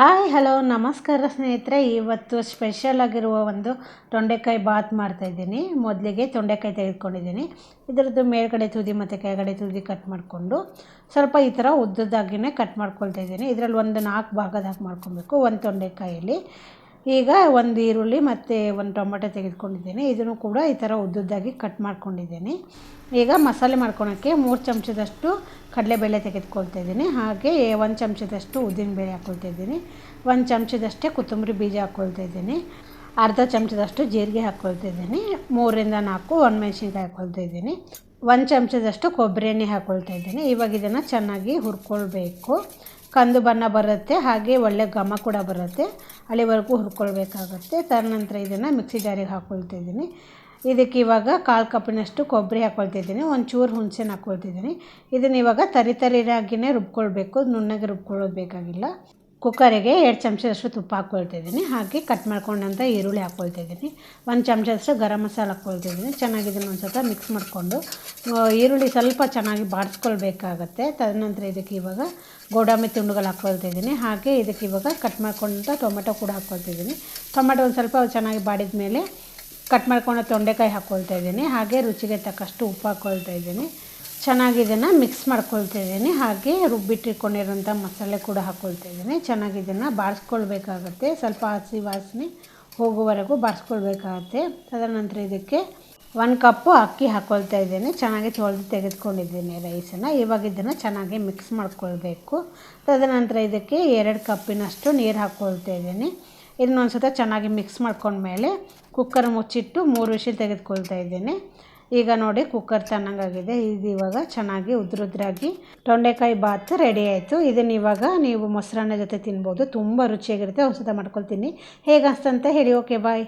Hi hello ನಮಸ್ಕಾರ ಸ್ನೇಹಿತರೆ. ಇವತ್ತು ಸ್ಪೆಷಲ್ ಆಗಿರುವ ಒಂದು ತೊಂಡೆಕಾಯಿ ಬಾತ್ ಮಾಡ್ತಾಯಿದ್ದೀನಿ. ಮೊದಲಿಗೆ ತೊಂಡೆಕಾಯಿ ತೆಗೆದುಕೊಂಡಿದ್ದೀನಿ. ಇದರದ್ದು ಮೇಲ್ಗಡೆ ತುದಿ ಮತ್ತು ಕೆಳಗಡೆ ತುದಿ ಕಟ್ ಮಾಡಿಕೊಂಡು ಸ್ವಲ್ಪ ಈ ಥರ ಉದ್ದದಾಗಿಯೇ ಕಟ್ ಮಾಡ್ಕೊಳ್ತಾ ಇದ್ದೀನಿ. ಇದರಲ್ಲಿ ಒಂದು 4 ಭಾಗದಾಗಿ ಮಾಡ್ಕೊಬೇಕು ಒಂದು ತೊಂಡೆಕಾಯಲ್ಲಿ. ಈಗ ಒಂದು ಈರುಳ್ಳಿ ಮತ್ತು ಒಂದು ಟೊಮೆಟೊ ತೆಗೆದುಕೊಂಡಿದ್ದೀನಿ. ಇದನ್ನು ಕೂಡ ಈ ಥರ ಉದ್ದದಾಗಿ ಕಟ್ ಮಾಡ್ಕೊಂಡಿದ್ದೀನಿ. ಈಗ ಮಸಾಲೆ ಮಾಡ್ಕೊಳೋಕ್ಕೆ 3 ಚಮಚದಷ್ಟು ಕಡಲೆಬೇಳೆ ತೆಗೆದುಕೊಳ್ತಾ ಇದ್ದೀನಿ. ಹಾಗೆ 1 ಚಮಚದಷ್ಟು ಉದ್ದಿನಬೇಳೆ ಹಾಕ್ಕೊಳ್ತಾ ಇದ್ದೀನಿ. 1 ಚಮಚದಷ್ಟೇ ಕೊತ್ತಂಬರಿ ಬೀಜ ಹಾಕ್ಕೊಳ್ತಾ ಇದ್ದೀನಿ. ಅರ್ಧ ಚಮಚದಷ್ಟು ಜೀರಿಗೆ ಹಾಕ್ಕೊಳ್ತಾ ಇದ್ದೀನಿ. 3ರಿಂದ 4 ಒಣಮೆಣಸಿನ್ಕಾಯಿ ಹಾಕ್ಕೊಳ್ತಾ ಇದ್ದೀನಿ. 1 ಚಮಚದಷ್ಟು ಕೊಬ್ಬರಿ ಎಣ್ಣೆ ಹಾಕ್ಕೊಳ್ತಾ ಇದ್ದೀನಿ. ಇವಾಗ ಇದನ್ನು ಚೆನ್ನಾಗಿ ಹುರ್ಕೊಳ್ಬೇಕು. ಕಂದು ಬಣ್ಣ ಬರುತ್ತೆ, ಹಾಗೆ ಒಳ್ಳೆ ಘಮ ಕೂಡ ಬರುತ್ತೆ. ಅಲ್ಲಿವರೆಗೂ ಹುರ್ಕೊಳ್ಬೇಕಾಗತ್ತೆ. ತದನಂತರ ಇದನ್ನು ಮಿಕ್ಸಿ ಜಾರಿಗೆ ಹಾಕ್ಕೊಳ್ತಾ ಇದ್ದೀನಿ. ಇದಕ್ಕೆ ಇವಾಗ 1/4 ಕಪ್ಪಿನಷ್ಟು ಕೊಬ್ಬರಿ ಹಾಕ್ಕೊಳ್ತಿದ್ದೀನಿ. ಒಂಚೂರು ಹುಣಸೆನ ಹಾಕ್ಕೊಳ್ತಿದ್ದೀನಿ. ಇದನ್ನು ಇವಾಗ ತರಿಯಾಗಿಯೇ ರುಬ್ಕೊಳ್ಬೇಕು, ನುಣ್ಣಗೆ ರುಬ್ಕೊಳ್ಳೋದು ಬೇಕಾಗಿಲ್ಲ. ಕುಕ್ಕರಿಗೆ 2 ಚಮಚದಷ್ಟು ತುಪ್ಪ ಹಾಕ್ಕೊಳ್ತಿದ್ದೀನಿ. ಹಾಗೆ ಕಟ್ ಮಾಡ್ಕೊಂಡಂಥ ಈರುಳ್ಳಿ ಹಾಕ್ಕೊಳ್ತಿದ್ದೀನಿ. 1 ಚಮಚದಷ್ಟು ಗರಂ ಮಸಾಲ ಹಾಕ್ಕೊಳ್ತಿದ್ದೀನಿ. ಚೆನ್ನಾಗಿ ಇದನ್ನು ಒಂದು ಸ್ವಲ್ಪ ಮಿಕ್ಸ್ ಮಾಡಿಕೊಂಡು ಈರುಳ್ಳಿ ಸ್ವಲ್ಪ ಚೆನ್ನಾಗಿ ಬಾಡಿಸ್ಕೊಳ್ಬೇಕಾಗತ್ತೆ. ತದನಂತರ ಇದಕ್ಕೆ ಇವಾಗ ಗೋಡಂಬಿ ತುಂಡುಗಳು ಹಾಕ್ಕೊಳ್ತಿದ್ದೀನಿ. ಹಾಗೆ ಇದಕ್ಕೆ ಇವಾಗ ಕಟ್ ಮಾಡ್ಕೊಂಡಂಥ ಟೊಮೆಟೊ ಕೂಡ ಹಾಕ್ಕೊಳ್ತಿದ್ದೀನಿ. ಟೊಮೆಟೊ ಒಂದು ಸ್ವಲ್ಪ ಚೆನ್ನಾಗಿ ಬಾಡಿದ ಮೇಲೆ ಕಟ್ ಮಾಡ್ಕೊಂಡು ತೊಂಡೆಕಾಯಿ ಹಾಕ್ಕೊಳ್ತಾ ಇದ್ದೀನಿ. ಹಾಗೆ ರುಚಿಗೆ ತಕ್ಕಷ್ಟು ಉಪ್ಪು ಹಾಕ್ಕೊಳ್ತಾ ಇದ್ದೀನಿ. ಚೆನ್ನಾಗಿ ಇದನ್ನು ಮಿಕ್ಸ್ ಮಾಡ್ಕೊಳ್ತಾ ಇದ್ದೀನಿ. ಹಾಗೆ ರುಬ್ಬಿಟ್ಟಿಟ್ಕೊಂಡಿರೋಂಥ ಮಸಾಲೆ ಕೂಡ ಹಾಕ್ಕೊಳ್ತಾ ಇದ್ದೀನಿ. ಚೆನ್ನಾಗಿ ಇದನ್ನು ಬಾಡಿಸ್ಕೊಳ್ಬೇಕಾಗತ್ತೆ. ಸ್ವಲ್ಪ ಹಸಿ ವಾಸನೆ ಹೋಗುವವರೆಗೂ ಬಾಡಿಸ್ಕೊಳ್ಬೇಕಾಗತ್ತೆ. ತದನಂತರ ಇದಕ್ಕೆ 1 ಕಪ್ಪು ಅಕ್ಕಿ ಹಾಕ್ಕೊಳ್ತಾ ಇದ್ದೀನಿ. ಚೆನ್ನಾಗಿ ತೊಳೆದು ತೆಗೆದುಕೊಂಡಿದ್ದೀನಿ ರೈಸನ್ನು. ಇವಾಗ ಇದನ್ನು ಚೆನ್ನಾಗಿ ಮಿಕ್ಸ್ ಮಾಡ್ಕೊಳ್ಬೇಕು. ತದನಂತರ ಇದಕ್ಕೆ 2 ಕಪ್ಪಿನಷ್ಟು ನೀರು ಹಾಕ್ಕೊಳ್ತಾ ಇದ್ದೀನಿ. ಇದನ್ನೊಂದು ಸತ ಚೆನ್ನಾಗಿ ಮಿಕ್ಸ್ ಮಾಡ್ಕೊಂಡ್ಮೇಲೆ ಕುಕ್ಕರ್ ಮುಚ್ಚಿಟ್ಟು 3 ವಿಷಲ್ ತೆಗೆದುಕೊಳ್ತಾ ಇದ್ದೀನಿ. ಈಗ ನೋಡಿ ಕುಕ್ಕರ್ ತಣ್ಣಗಾಗಿದೆ. ಇದು ಇವಾಗ ಚೆನ್ನಾಗಿ ಉದ್ರಾಗಿ ತೊಂಡೆಕಾಯಿ ಬಾತ್ ರೆಡಿ ಆಯಿತು. ಇದನ್ನು ಇವಾಗ ನೀವು ಮೊಸರನ್ನ ಜೊತೆ ತಿನ್ಬೋದು. ತುಂಬ ರುಚಿಯಾಗಿರುತ್ತೆ. ಒಂದು ಸತ ಮಾಡ್ಕೊಳ್ತೀನಿ. ಹೇಗೆ ಅನಿಸ್ತು ಅಂತ ಹೇಳಿ. ಓಕೆ ಬಾಯ್.